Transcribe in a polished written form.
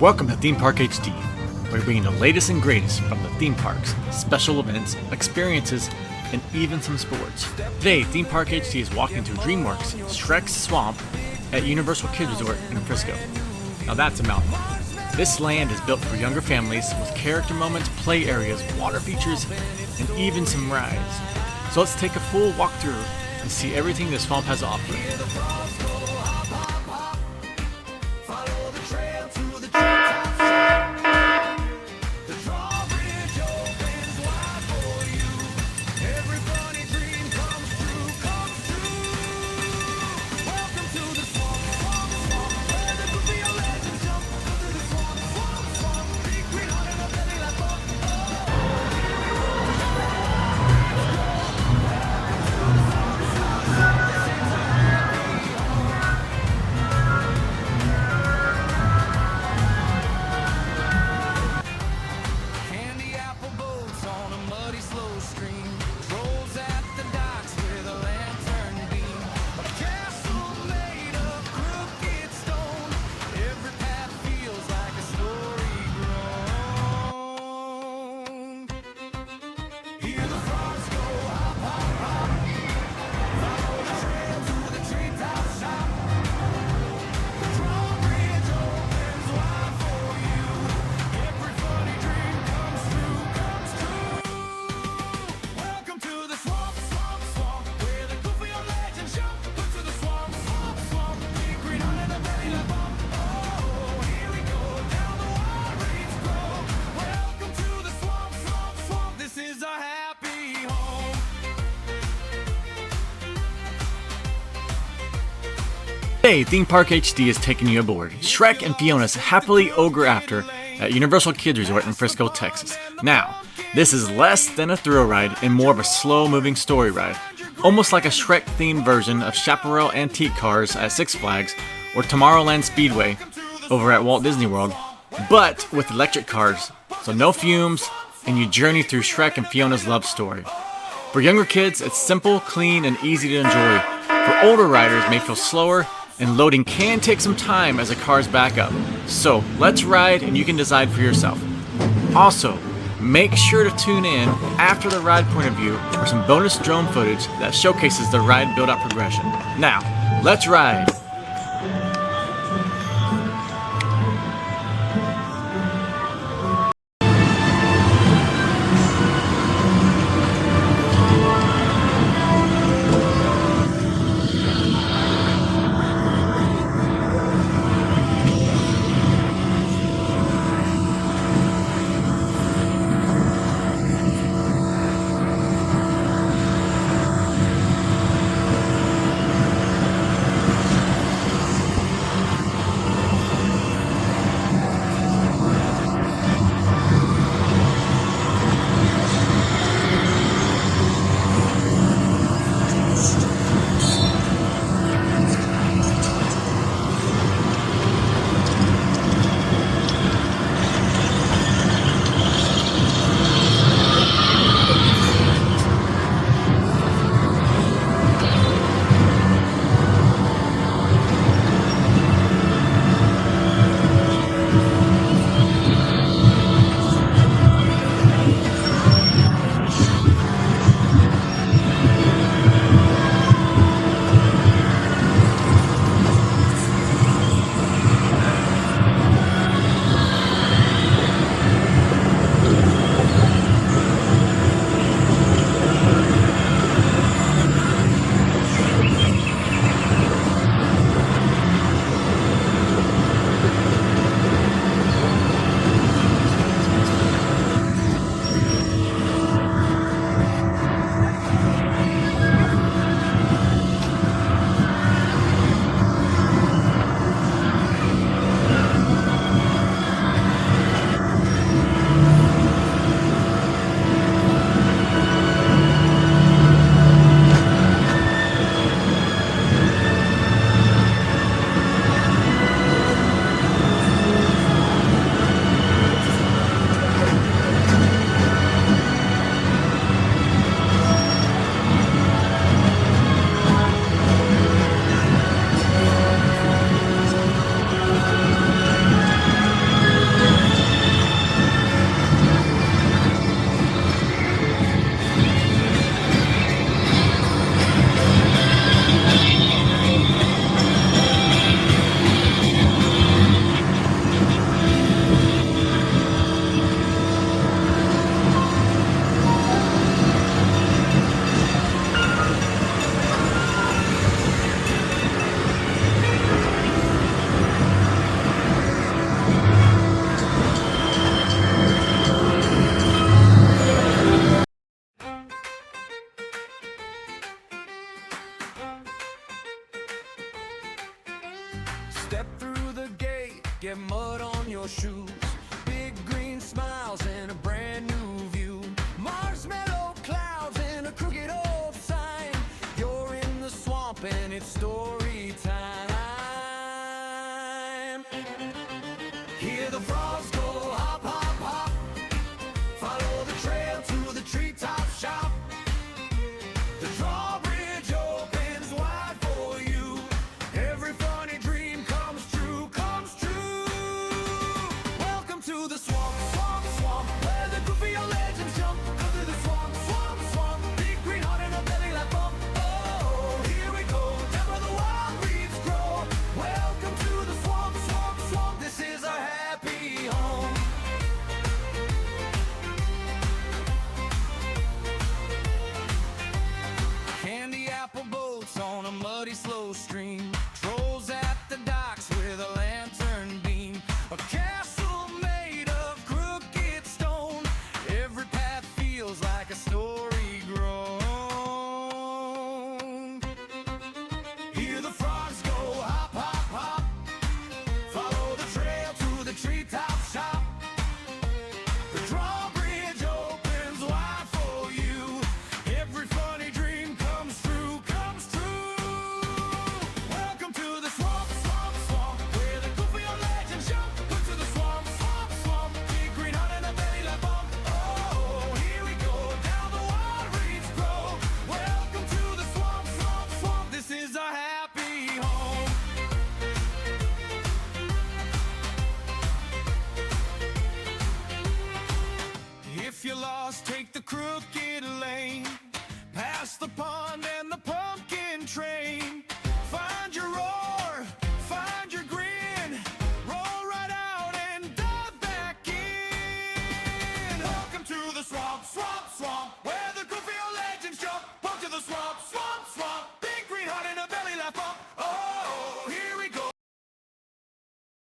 Welcome to Theme Park HD, where we bring the latest and greatest from the theme parks, special events, experiences, and even some sports. Today, Theme Park HD is walking through DreamWorks Shrek Swamp at Universal Kids Resort in Frisco. Now that's a mouthful. This land is built for younger families with character moments, play areas, water features, and even some rides. So let's take a full walk through and see everything the swamp has to offer. Today, Theme Park HD is taking you aboard Shrek and Fiona's Happily Ogre After at Universal Kids Resort in Frisco, Texas. Now, this is less than a thrill ride and more of a slow-moving story ride, almost like a Shrek-themed version of Chaparral Antique Cars at Six Flags or Tomorrowland Speedway over at Walt Disney World, but with electric cars, so no fumes, and you journey through Shrek and Fiona's love story. For younger kids, it's simple, clean, and easy to enjoy. For older riders, it may feel slower, and loading can take some time as the cars back up. So let's ride and you can decide for yourself. Also, make sure to tune in after the ride point of view for some bonus drone footage that showcases the ride build-up progression. Now, let's ride! Step through the gate, get mud on your shoes. Big green smiles and a brand new view. Marshmallow clouds and a crooked old sign. You're in the swamp and it's story time. Hear the frogs go hop, hop, hop. Follow the trail to the treetop shop. The drawbridge opens wide for you. Every funny dream comes true, comes true. Welcome to the swamp, swamp, swamp, where the goofy old legends jump. Go through the swamp, swamp, swamp. Big green heart and a belly like bump. Oh, here we go, down where the wild leaves grow. Welcome to the swamp, swamp, swamp. This is our happy home. Candy apple boats on a muddy slow stream.